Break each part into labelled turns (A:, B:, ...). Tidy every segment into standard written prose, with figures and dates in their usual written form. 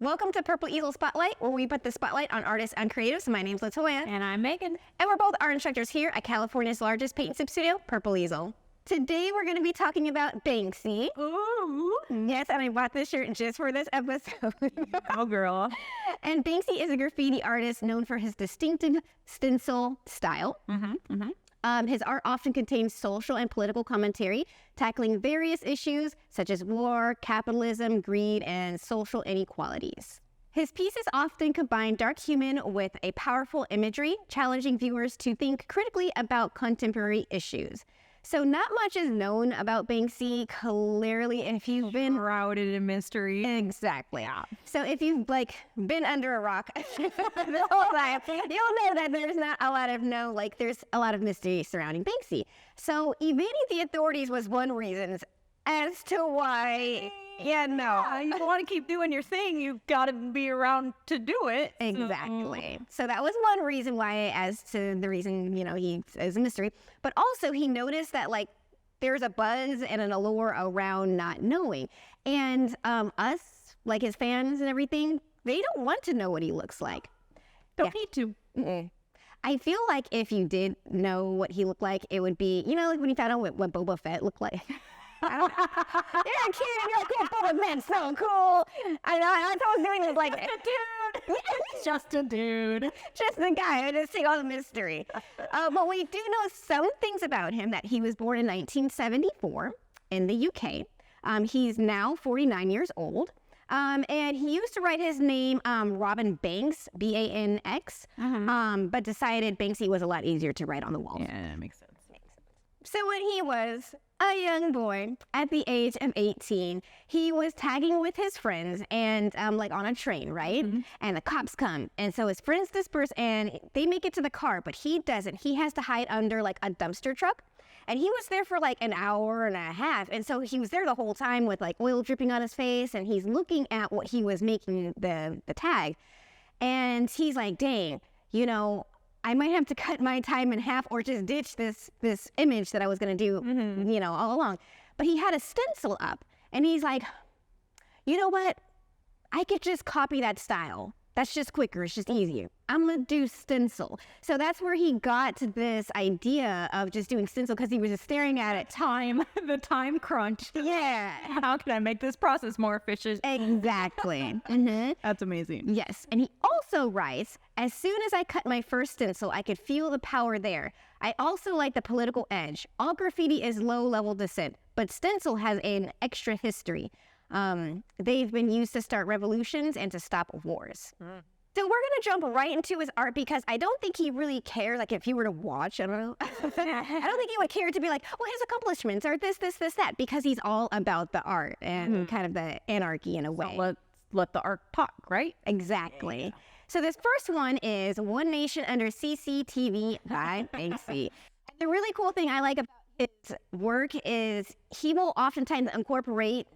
A: Welcome to Purple Easel Spotlight, where we put the spotlight on artists and creatives. My name's Latoya.
B: And I'm Megan.
A: And we're both art instructors here at California's largest paint sip studio, Purple Easel. Today we're going to be talking about Banksy.
B: Ooh.
A: Yes, and I bought this shirt just for this episode.
B: Oh, girl.
A: And Banksy is a graffiti artist known for his distinctive stencil style. His art often contains social and political commentary, tackling various issues such as war, capitalism, greed, and social inequalities. His pieces often combine dark human with a powerful imagery, challenging viewers to think critically about contemporary issues. So not much is known about Banksy, clearly, if you've been...
B: Shrouded in mystery.
A: Exactly. Yeah. So if you've, been under a rock the whole time, you'll know that there's not a lot of there's a lot of mystery surrounding Banksy. So evading the authorities was one reason as to why...
B: You want to keep doing your thing. You've got to be around to do it.
A: Exactly. So that was one reason why, as to the reason, he is a mystery. But also he noticed that, there's a buzz and an allure around not knowing. And us, his fans and everything, they don't want to know what he looks like.
B: Don't need to.
A: Mm-mm. I feel like if you did know what he looked like, it would be, when you found out what Boba Fett looked like. You're a kid, you're like, oh, Boba Fett's so cool. I know, I was doing this
B: dude. Just a dude.
A: Just the guy. I just take all the mystery. But we do know some things about him, that he was born in 1974 in the UK. He's now 49 years old. And he used to write his name Robin Banks, B-A-N-X, but decided Banksy was a lot easier to write on the walls.
B: Yeah, that makes sense.
A: So when he was a young boy at the age of 18, he was tagging with his friends and on a train, right? And the cops come. And so his friends disperse and they make it to the car, but he doesn't. He has to hide under a dumpster truck. And he was there for an hour and a half. And so he was there the whole time with oil dripping on his face, and he's looking at what he was making the tag. And he's like, dang, I might have to cut my time in half or just ditch this image that I was going to do, all along. But he had a stencil up, and he's like, you know what? I could just copy that style. That's just quicker. It's just easier. I'm going to do stencil. So that's where he got to this idea of just doing stencil, because he was just staring at it.
B: The time crunch.
A: Yeah.
B: How can I make this process more efficient?
A: Exactly.
B: That's amazing.
A: Yes. And he also writes, as soon as I cut my first stencil, I could feel the power there. I also like the political edge. All graffiti is low-level descent, but stencil has an extra history. They've been used to start revolutions and to stop wars. So we're going to jump right into his art, because I don't think he really cares. If he were to watch, I don't know. I don't think he would care to be well, his accomplishments are this, that, because he's all about the art and kind of the anarchy in a way.
B: So let the art talk, right?
A: Exactly. Yeah. So this first one is One Nation Under CCTV by Banksy. The really cool thing I like about his work is he will oftentimes incorporate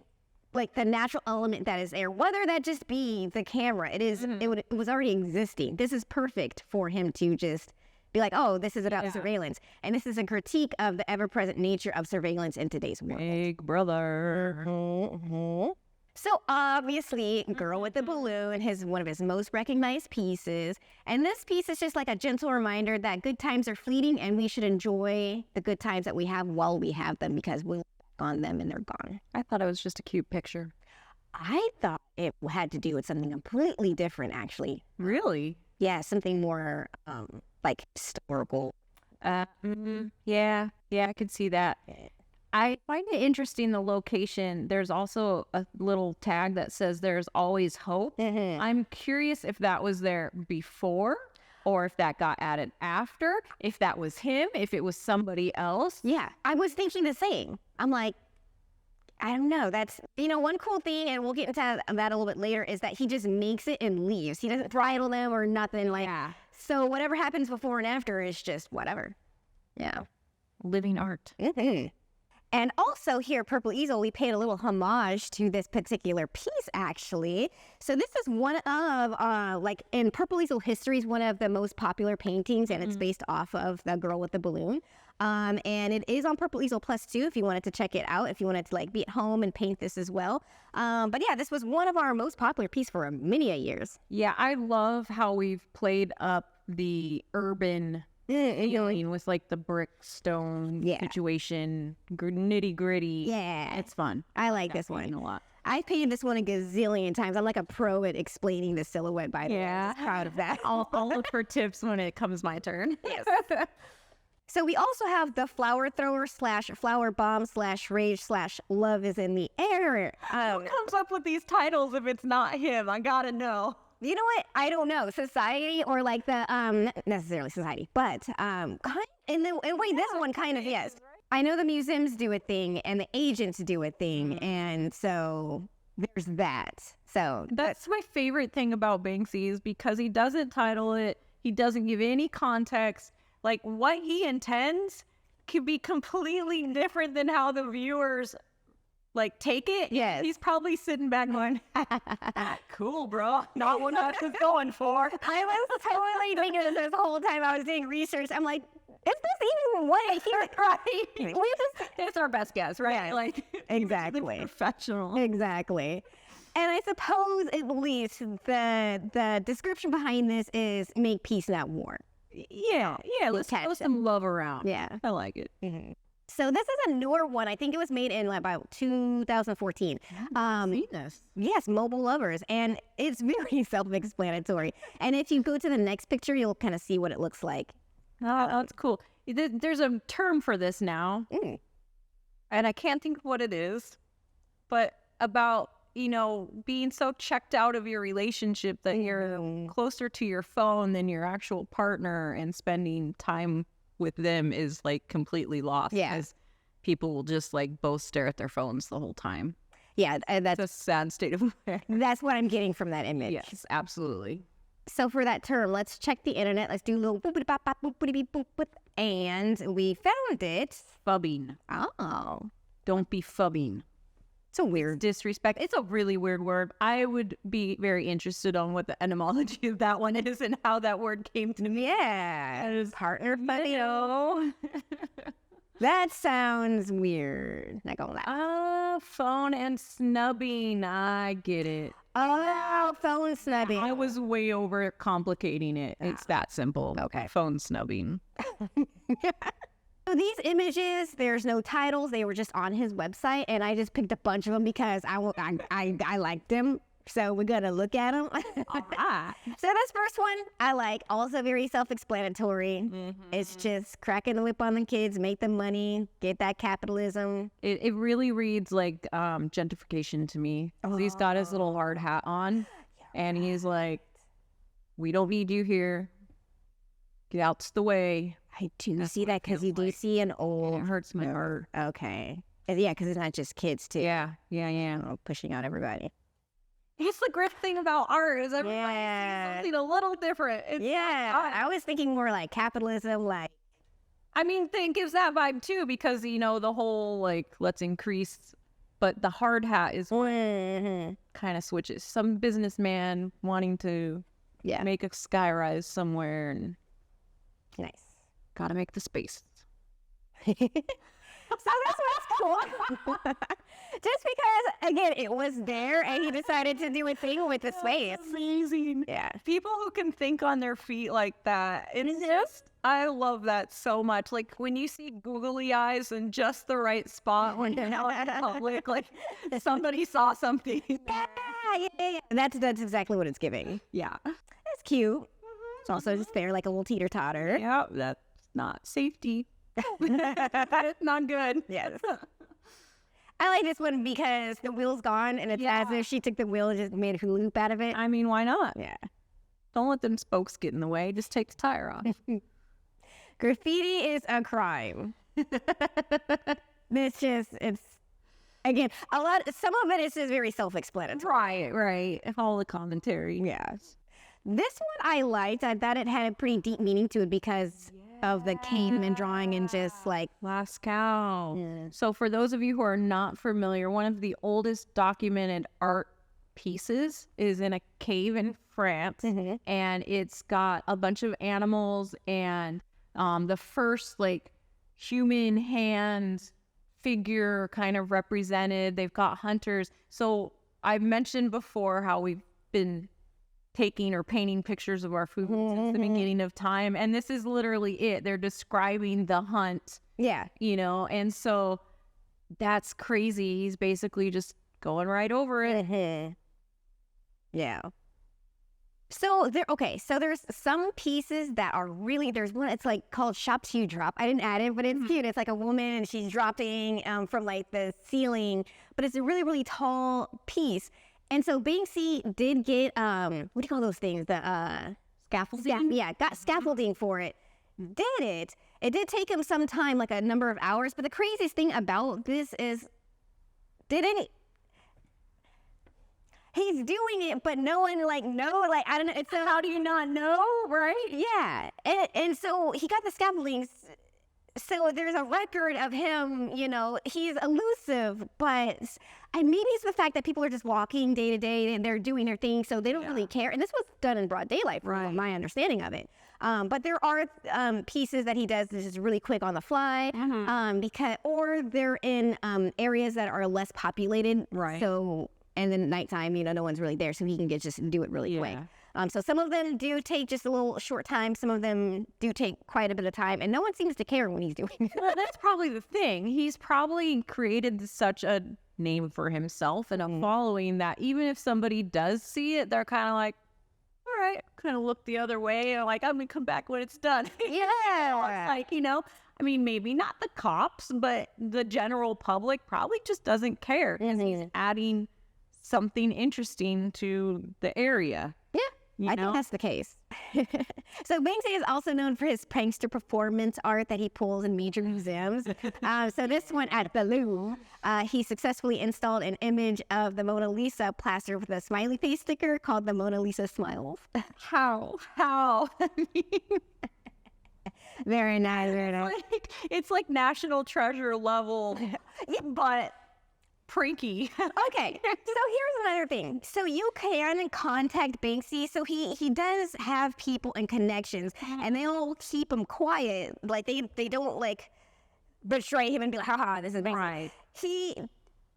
A: the natural element that is there, whether that just be the camera. It was already existing. This is perfect for him to just be oh, this is about surveillance. And this is a critique of the ever-present nature of surveillance in today's world.
B: Big brother.
A: So obviously, Girl with the Balloon is one of his most recognized pieces. And this piece is just a gentle reminder that good times are fleeting, and we should enjoy the good times that we have while we have them, because we'll on them and they're gone.
B: I thought it was just a cute picture.
A: I thought it had to do with something completely different, actually.
B: Really?
A: Yeah, something more historical.
B: Yeah, I could see that. I find it interesting, the location. There's also a little tag that says there's always hope. I'm curious if that was there before, or if that got added after, if that was him, if it was somebody else.
A: Yeah, I was thinking the same. I'm I don't know. That's, one cool thing, and we'll get into that a little bit later, is that he just makes it and leaves. He doesn't bridle them or nothing. So whatever happens before and after is just whatever. Yeah.
B: Living art.
A: And also here, Purple Easel, we paid a little homage to this particular piece, actually. So this is one of, in Purple Easel history, is one of the most popular paintings, and it's based off of The Girl with the Balloon. And it is on Purple Easel Plus too, if you wanted to check it out, if you wanted to like be at home and paint this as well. But yeah, this was one of our most popular pieces for many years.
B: Yeah, I love how we've played up the urban feeling with like the brick stone situation, nitty gritty.
A: Yeah,
B: it's fun.
A: I like this one
B: a lot.
A: I painted this one a gazillion times. I'm like a pro at explaining the silhouette, by the way. I'm just proud of that.
B: I'll look for tips when it comes my turn.
A: Yes. So we also have the flower thrower / flower bomb / rage / love is in the air.
B: Who comes up with these titles if it's not him? I gotta know.
A: You know what? I don't know. Society or like the, not necessarily society, but in a way, this one kind of, yes. I know the museums do a thing and the agents do a thing. And so there's that. So
B: that's my favorite thing about Banksy is because he doesn't title it. He doesn't give any context. Like what he intends could be completely different than how the viewers like take it.
A: Yes.
B: He's probably sitting back going, cool, bro. Not what I was going for.
A: I was totally thinking of this whole time I was doing research. I'm like, is this even what I hear? Right.
B: It's our best guess, right?
A: Yeah,
B: like
A: exactly.
B: Professional.
A: Exactly. And I suppose at least the description behind this is make peace, not war.
B: Yeah. Let's throw some love around.
A: Yeah.
B: I like it.
A: Mm-hmm. So this is a newer one. I think it was made in about 2014.
B: Seen this.
A: Yes, Mobile Lovers. And it's very self-explanatory. And if you go to the next picture, you'll kind of see what it looks like.
B: Oh, that's cool. There's a term for this now. And I can't think of what it is. But about, being so checked out of your relationship that you're closer to your phone than your actual partner and spending time with them is like completely lost.
A: Yeah.
B: Because people will just like both stare at their phones the whole time.
A: Yeah, that's
B: a sad state of affairs.
A: That's what I'm getting from that image.
B: Yes, absolutely.
A: So for that term, let's check the internet. Let's do a little boop bop bop boop boop boop boop, and we found it.
B: Fubbing.
A: Oh,
B: don't be fubbing.
A: It's a weird
B: disrespect. It's a really weird word. I would be very interested on what the etymology of that one is and how that word came to me.
A: Yeah,
B: as
A: partner, but that sounds weird. Not gonna lie.
B: Phone and snubbing. I get it.
A: Oh, phone snubbing.
B: I was way over complicating it. It's that simple.
A: Okay.
B: Phone snubbing.
A: So these images, there's no titles. They were just on his website, and I just picked a bunch of them because I liked them. So we're gonna look at them.
B: All right.
A: So this first one I like. Also very self-explanatory. It's just cracking the whip on the kids, make them money, get that capitalism.
B: It really reads like gentrification to me. He's got his little hard hat on, and he's like, "We don't need you here. Get out the way."
A: I do see that because you do see an old.
B: It hurts my heart.
A: Okay. Yeah, because it's not just kids too.
B: Yeah.
A: Pushing out everybody.
B: It's the great thing about art is everybody sees something a little different.
A: I was thinking more like capitalism, like.
B: I mean, it gives that vibe too because, the whole like, let's increase, but the hard hat is kind of switches. Some businessman wanting to make a skyrise somewhere and.
A: Nice.
B: Gotta make the space.
A: So this was cool. Just because, again, it was there and he decided to do a thing with the space.
B: Amazing.
A: Yeah.
B: People who can think on their feet like that. It's just, I love that so much. Like when you see googly eyes in just the right spot when you're out in public, like somebody saw something.
A: Yeah. That's exactly what it's giving.
B: Yeah.
A: It's cute. It's also just there like a little teeter-totter.
B: Yeah, that's not safety. It's not good.
A: Yes. I like this one because the wheel's gone and it's as if she took the wheel and just made a hula hoop out of it.
B: I mean, why not?
A: Yeah.
B: Don't let them spokes get in the way. Just take the tire off.
A: Graffiti is a crime. It's again, some of it is just very self-explanatory.
B: Right. All the commentary.
A: Yes. This one I liked. I thought it had a pretty deep meaning to it because of the caveman drawing and just like
B: last cow.
A: Yeah.
B: So for those of you who are not familiar, one of the oldest documented art pieces is in a cave in France, and it's got a bunch of animals and the first like human hand figure kind of represented. They've got hunters. So I've mentioned before how we've been taking or painting pictures of our food since the beginning of time. And this is literally it. They're describing the hunt.
A: Yeah.
B: You know, and so that's crazy. He's basically just going right over it.
A: Yeah. So there's some pieces that are really, there's one, it's like called Shop to Drop. I didn't add it, but it's cute. It's like a woman and she's dropping from like the ceiling, but it's a really, really tall piece. And so Banksy did get, what do you call those things? The
B: Scaffolding?
A: yeah, got scaffolding for it. Did it. It did take him some time, like a number of hours. But the craziest thing about this is, he's doing it, but no one I don't know. It's
B: How do you not know, right?
A: yeah. And so he got the scaffolding. So there's a record of him, you know, he's elusive, but maybe it's the fact that people are just walking day to day and they're doing their thing, so they don't really care. And this was done in broad daylight, from my understanding of it. But there are pieces that he does this is really quick on the fly, or they're in areas that are less populated.
B: Right.
A: So, and then at nighttime, you know, no one's really there, so he can just do it really quick. So some of them do take just a little short time. Some of them do take quite a bit of time, and no one seems to care when he's doing it.
B: Well, that's probably the thing. He's probably created such a name for himself and a following that even if somebody does see it, they're kind of like, all right, kind of look the other way. And like, I'm going to come back when it's done.
A: Yeah.
B: Like, you know, I mean, maybe not the cops, but the general public probably just doesn't care. He's adding something interesting to the area.
A: Yeah. I think that's the case. So Banksy is also known for his prankster performance art that he pulls in major museums. So this one at the Louvre, he successfully installed an image of the Mona Lisa plastered with a smiley face sticker called the Mona Lisa Smiles.
B: How? I mean,
A: Very nice, very nice.
B: it's like national treasure level, but pranky.
A: Okay, so here's another thing. So you can contact Banksy. So he does have people and connections, and they'll keep him quiet. Like they don't like betray him and be like, haha, this is Banksy.
B: Right.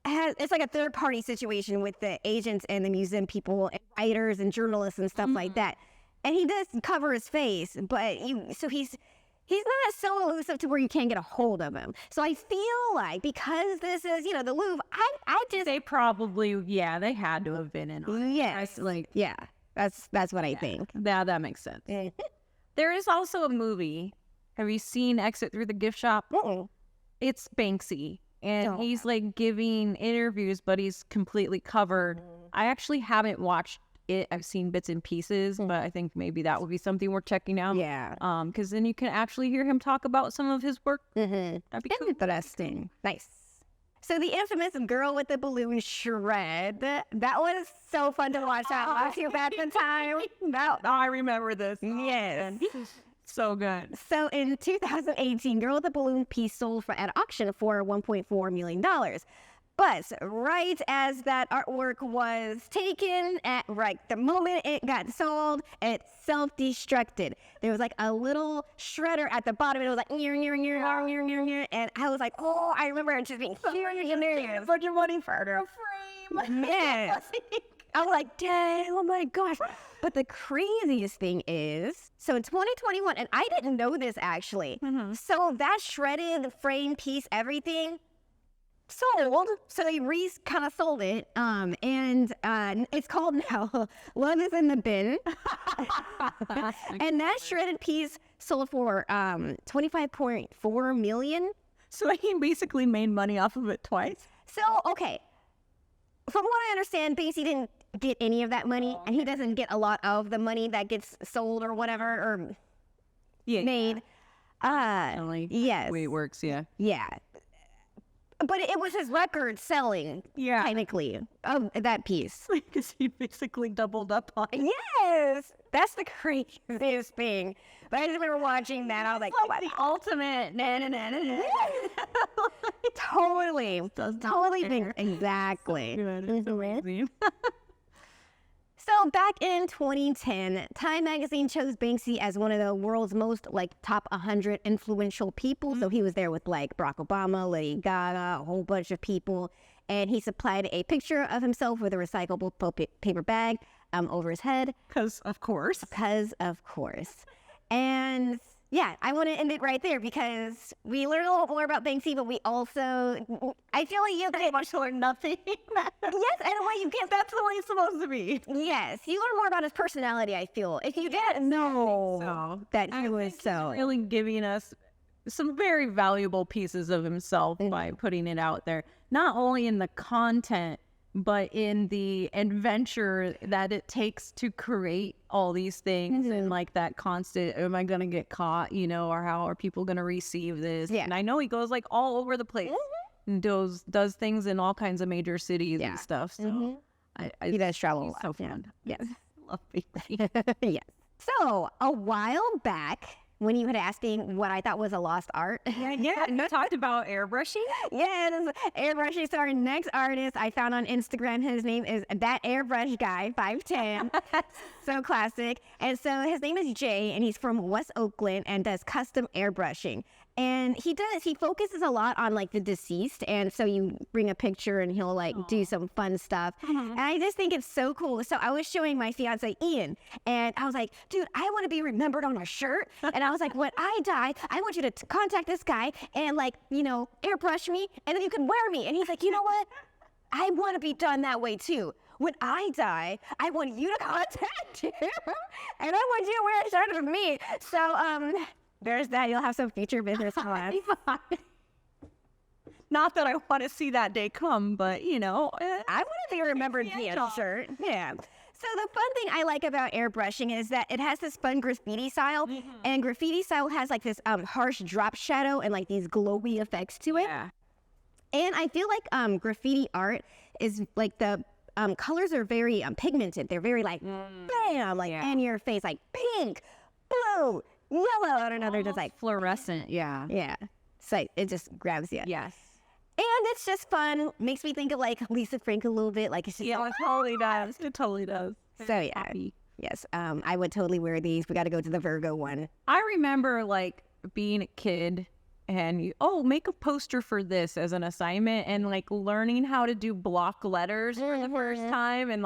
A: It's like a third party situation with the agents and the museum people and writers and journalists and stuff like that. And he does cover his face, but he's not so elusive to where you can't get a hold of him. So I feel like because this is, you know, the Louvre,
B: They probably, they had to have been in on it.
A: Yes. That's what I think.
B: Yeah, that makes sense. There is also a movie. Have you seen Exit Through the Gift Shop? It's Banksy. And he's like giving interviews, but he's completely covered. I actually haven't watched it. I've seen bits and pieces, but I think maybe that would be something worth checking out.
A: Yeah.
B: Because then you can actually hear him talk about some of his work. That'd be cool.
A: Interesting. Nice. So the infamous girl with the balloon shred, that was so fun to watch. That last year back in time.
B: I remember this.
A: Yes.
B: So good.
A: So in 2018, girl with the balloon piece sold at auction for $1.4 million. But right as that artwork was taken, at the moment it got sold, it self-destructed. There was like a little shredder at the bottom, and it was like, and I was like, oh, I remember it just being hilarious.
B: A bunch of money for a frame.
A: Yes. I was like, dang, oh my gosh. But the craziest thing is, so in 2021, and I didn't know this actually, so that shredded frame piece, everything, sold. So they kind of sold it. And it's called now Love is in the Bin. And that shredded piece sold for $25.4 million.
B: So he basically made money off of it twice.
A: So, okay. From what I understand, Banksy didn't get any of that money, and he doesn't get a lot of the money that gets sold or whatever, or made. Yes.
B: The way it works,
A: Yeah. But it was his record selling, technically, of that piece.
B: Because he basically doubled up on it.
A: Yes! That's the craziest thing. But I just remember watching that, I was like,
B: the ultimate
A: Totally. Totally. Exactly.
B: It's amazing.
A: So back in 2010, Time magazine chose Banksy as one of the world's most top 100 influential people. So he was there with Barack Obama, Lady Gaga, a whole bunch of people. And he supplied a picture of himself with a recyclable paper bag over his head.
B: Because of course.
A: And yeah, I want to end it right there because we learned a little more about Banksy, but we also, I feel like you pretty much learn nothing. Yes, in a way you can't.
B: That's the way it's supposed to be.
A: Yes, you learn more about his personality, I feel. If you didn't know that he was so.
B: Really giving us some very valuable pieces of himself by putting it out there. Not only in the content, but in the adventure that it takes to create all these things and that constant, am I going to get caught, or how are people going to receive this?
A: Yeah.
B: And I know he goes all over the place and does things in all kinds of major cities and stuff. So
A: he does travel a lot.
B: So fun.
A: Yes.
B: Love Banksy.
A: Yes. So a while back, when you had asked me what I thought was a lost art.
B: You talked about airbrushing.
A: Yes, airbrushing. So our next artist I found on Instagram, his name is That Airbrush Guy, 5'10". So classic. And so his name is Jay, and he's from West Oakland and does custom airbrushing. And he focuses a lot on the deceased. And so you bring a picture and he'll do some fun stuff. And I just think it's so cool. So I was showing my fiance Ian and I was like, dude, I want to be remembered on a shirt. And I was like, when I die, I want you to contact this guy and airbrush me and then you can wear me. And he's like, you know what? I want to be done that way too. When I die, I want you to contact him and I want you to wear a shirt of me. So, there's that. You'll have some future business on.
B: Not that I want to see that day come, but
A: I want to be remembered via a shirt. Yeah. So the fun thing I like about airbrushing is that it has this fun graffiti style, and graffiti style has this harsh drop shadow and these glowy effects to it.
B: Yeah.
A: And I feel like graffiti art is the colors are very pigmented. They're very bam, in your face, pink, blue, yellow. I don't know. They're just
B: fluorescent. Yeah.
A: Yeah. So it just grabs you.
B: Yes.
A: And it's just fun. Makes me think of Lisa Frank a little bit. It's just
B: it totally does. It totally does.
A: So yeah.
B: Happy.
A: Yes. I would totally wear these. We got to go to the Virgo one.
B: I remember being a kid and make a poster for this as an assignment and learning how to do block letters for the first time and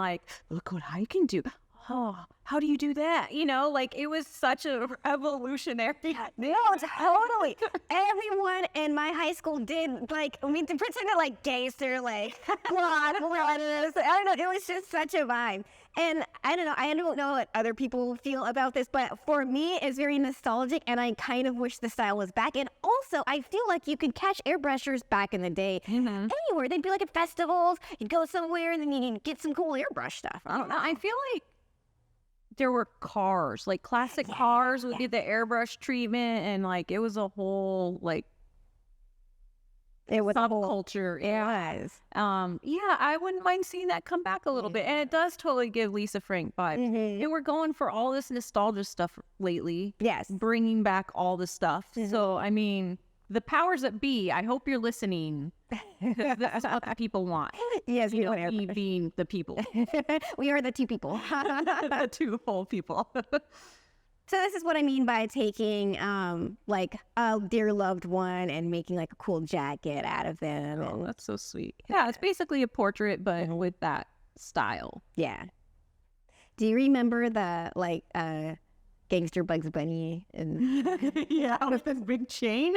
B: look what I can do. Oh, how do you do that? It was such a revolutionary.
A: No, totally. Everyone in my high school did, we pretended gangster, block letters. I don't know. It was just such a vibe. And I don't know what other people feel about this, but for me, it's very nostalgic, and I kind of wish the style was back. And also, I feel like you could catch airbrushers back in the day anywhere. They'd be at festivals. You'd go somewhere, and then you'd get some cool airbrush stuff. I don't know.
B: I feel like there were cars, classic cars would get the airbrush treatment, and it was a whole
A: it was
B: subculture.
A: It was.
B: Yeah, I wouldn't mind seeing that come back a little bit, and it does totally give Lisa Frank vibes. And we're going for all this nostalgia stuff lately.
A: Yes,
B: bringing back all the stuff. So I mean, the powers that be, I hope you're listening. That's what the people want.
A: Yes, we want
B: me being the people.
A: We are the two people.
B: The two whole people.
A: So this is what I mean by taking a dear loved one and making a cool jacket out of them.
B: Oh, that's so sweet. Yeah, it's basically a portrait, but with that style.
A: Yeah. Do you remember the Gangster Bugs Bunny and
B: yeah, with this big chain?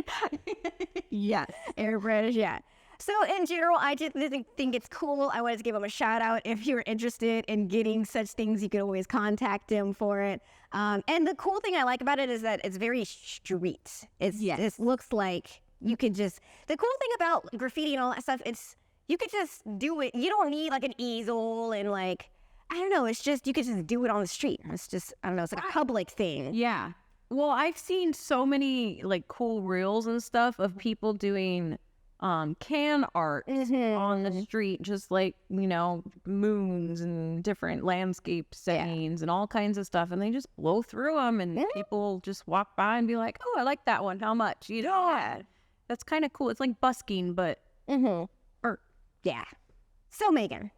A: Yes, airbrush. Yeah. So in general, I just think it's cool. I wanted to give him a shout out. If you're interested in getting such things, you can always contact him for it. And the cool thing I like about it is that it's very street. It looks like you could just, the cool thing about graffiti and all that stuff, you could just do it. You don't need an easel and I don't know. It's just, you could just do it on the street. It's just, I don't know. It's a public thing.
B: Yeah. Well, I've seen so many cool reels and stuff of people doing can art on the street, just moons and different landscape settings and all kinds of stuff, and they just blow through them, and people just walk by and be like, oh, I like that one, how much? That's kind of cool. It's like busking, but art.
A: Yeah. So Megan,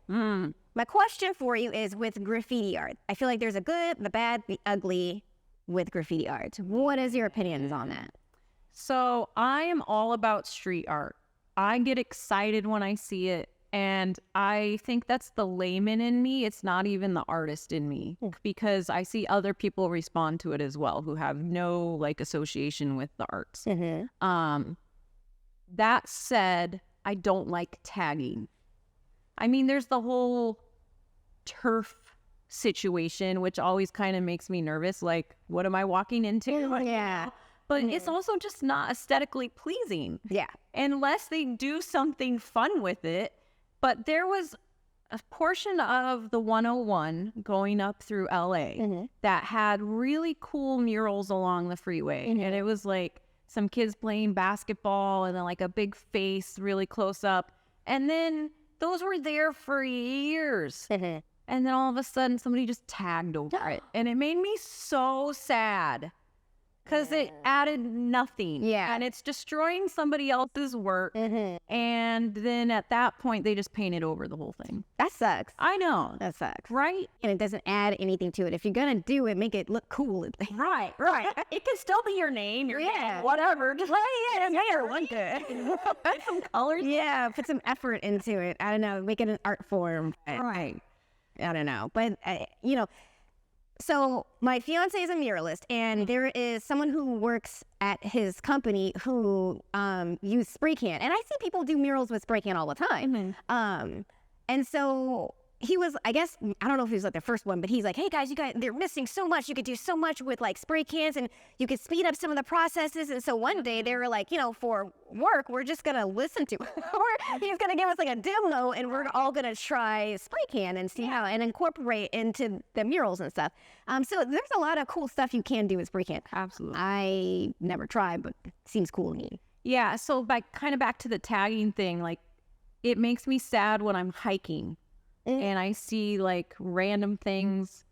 A: My question for you is with graffiti art. I feel like there's a good, the bad, the ugly with graffiti art. What is your opinions on that?
B: So I am all about street art. I get excited when I see it. And I think that's the layman in me. It's not even the artist in me, because I see other people respond to it as well who have no like association with the arts. That said, I don't like tagging. I mean, there's the whole turf situation, which always kind of makes me nervous. Like, what am I walking into?
A: Yeah.
B: But it's also just not aesthetically pleasing.
A: Yeah.
B: Unless they do something fun with it. But there was a portion of the 101 going up through LA that had really cool murals along the freeway. And it was like some kids playing basketball and then like a big face really close up. And then those were there for years. And then all of a sudden somebody just tagged over it. And it made me so sad. Because it added nothing.
A: Yeah.
B: And it's destroying somebody else's work. And then at that point, they just painted over the whole thing.
A: That sucks.
B: I know.
A: That sucks.
B: Right?
A: And it doesn't add anything to it. If you're going to do it, make it look cool.
B: Right. It can still be your name, your name, whatever. Just one good. Put some colors.
A: Yeah, put some effort into it. I don't know. Make it an art form.
B: Right.
A: I don't know. But, you know, so my fiance is a muralist, and there is someone who works at his company who use spray can. And I see people do murals with spray can all the time. And so he was, I guess, I don't know if he was like the first one, but he's like, hey guys, they're missing so much. You could do so much with like spray cans, and you could speed up some of the processes. And so one day they were like, you know, for work, we're just going to listen to it. He's going to give us like a demo, and we're all going to try spray can and see how, and incorporate into the murals and stuff. So there's a lot of cool stuff you can do with spray can.
B: Absolutely.
A: I never tried, but it seems cool to me.
B: Yeah. So kind of back to the tagging thing, like it makes me sad when I'm hiking. And I see like random things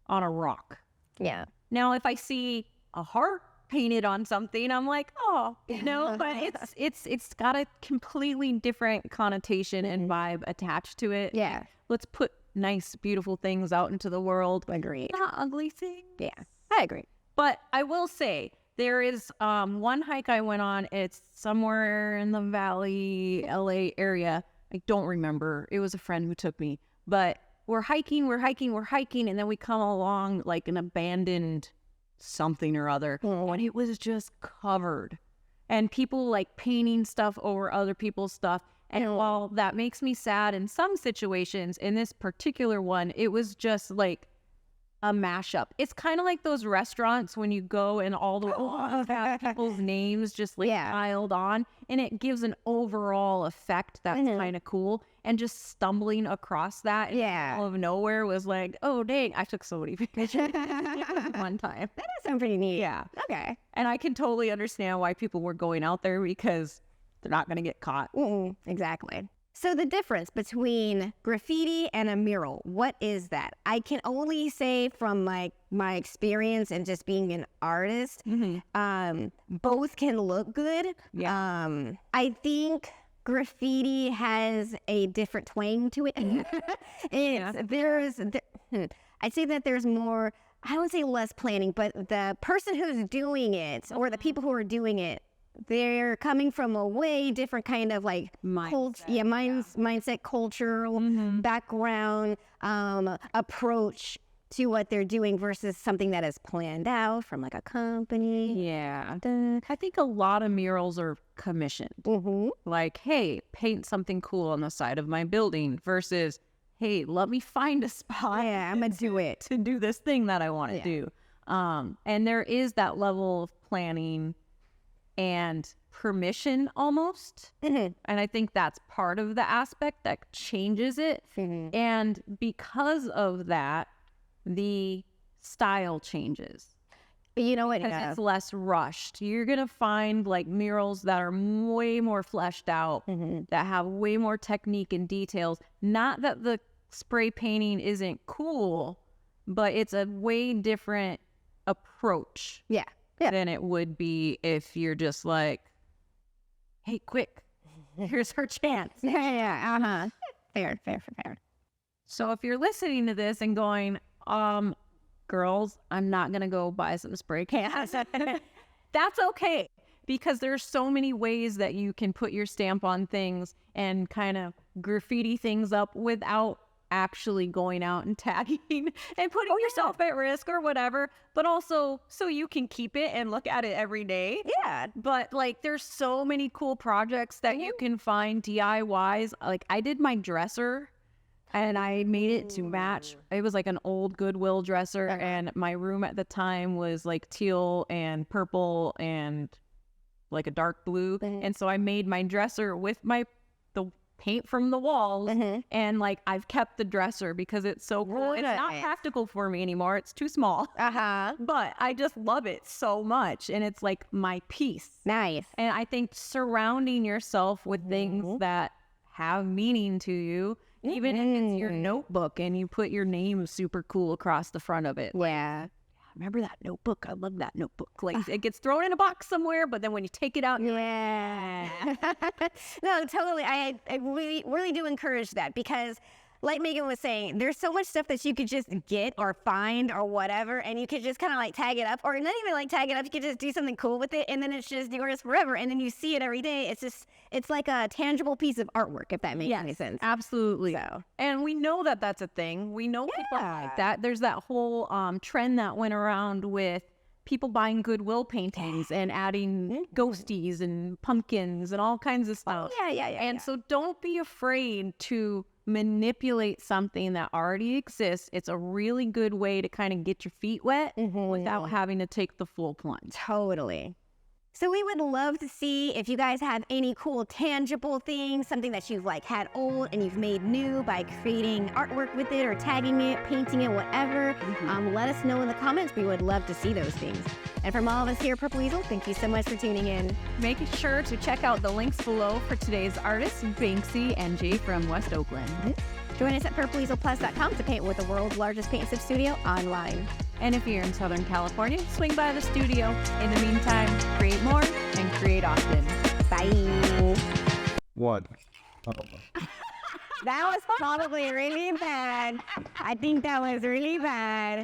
B: on a rock.
A: Yeah.
B: Now, if I see a heart painted on something, I'm like, oh, you know, but it's got a completely different connotation and vibe attached to it.
A: Yeah.
B: Let's put nice, beautiful things out into the world.
A: Agree.
B: Not ugly things.
A: Yeah, I agree.
B: But I will say there is one hike I went on. It's somewhere in the Valley, LA area. I don't remember. It was a friend who took me. But we're hiking, and then we come along like an abandoned something or other. And it was just covered. And people like painting stuff over other people's stuff. And while that makes me sad in some situations, in this particular one, it was just like a mashup. It's kind of like those restaurants when you go and all the have people's names just like piled on, and it gives an overall effect that's kind of cool. And just stumbling across that out of nowhere was like, oh dang, I took so many pictures one time.
A: That does sound pretty neat.
B: Yeah.
A: Okay.
B: And I can totally understand why people were going out there, because they're not going to get caught.
A: Exactly. So the difference between graffiti and a mural, what is that? I can only say from my experience and just being an artist, both can look good.
B: Yeah.
A: I think graffiti has a different twang to it. I'd say that there's more, I don't say less planning, but the person who's doing it or the people who are doing it, they're coming from a way different kind of like mindset, cultural background, approach to what they're doing versus something that is planned out from like a company.
B: Yeah. I think a lot of murals are commissioned. Like, hey, paint something cool on the side of my building versus, hey, let me find a spot.
A: Yeah, I'm going to do it.
B: To do this thing that I want to do. And there is that level of planning and permission almost. And I think that's part of the aspect that changes it. And because of that, the style changes.
A: You know what?
B: Because it's less rushed. You're going to find like murals that are way more fleshed out, that have way more technique and details. Not that the spray painting isn't cool, but it's a way different approach.
A: Yeah.
B: Than it would be if you're just like, hey, quick, here's her chance.
A: Fair.
B: So if you're listening to this and going, girls, I'm not going to go buy some spray cans, that's okay. Because there's so many ways that you can put your stamp on things and kind of graffiti things up without actually going out and tagging and putting yourself at risk or whatever, but also so you can keep it and look at it every day.
A: Yeah.
B: But like there's so many cool projects that you can find DIYs. Like I did my dresser and I made it to match. It was like an old Goodwill dresser and my room at the time was like teal and purple and like a dark blue. And so I made my dresser with the paint from the walls and like I've kept the dresser because it's so cool. It's not practical for me anymore. It's too small. But I just love it so much and it's like my piece.
A: Nice.
B: And I think surrounding yourself with things that have meaning to you, even if it's your notebook and you put your name super cool across the front of it.
A: Yeah.
B: Remember that notebook? I love that notebook. Like it gets thrown in a box somewhere, but then when you take it out,
A: yeah. No, totally. I really, really do encourage that because like Megan was saying, there's so much stuff that you could just get or find or whatever, and you could just kind of like tag it up, or not even like tag it up. You could just do something cool with it, and then it's just yours forever. And then you see it every day. It's like a tangible piece of artwork, if that makes any sense.
B: Absolutely.
A: So.
B: And we know that that's a thing. We know people like that. There's that whole trend that went around with people buying Goodwill paintings and adding ghosties and pumpkins and all kinds of stuff. And so don't be afraid to manipulate something that already exists. It's a really good way to kind of get your feet wet without having to take the full plunge.
A: Totally. So we would love to see if you guys have any cool tangible things, something that you've like had old and you've made new by creating artwork with it or tagging it, painting it, whatever. Let us know in the comments. We would love to see those things. And from all of us here at Purple Easel, thank you so much for tuning in.
B: Make sure to check out the links below for today's artists, Banksy and Jay from West Oakland.
A: Join us at purpleaselplus.com to paint with the world's largest paint sip studio online.
B: And if you're in Southern California, swing by the studio. In the meantime, create more and create often.
A: Bye.
C: What?
A: That was probably really bad. I think that was really bad.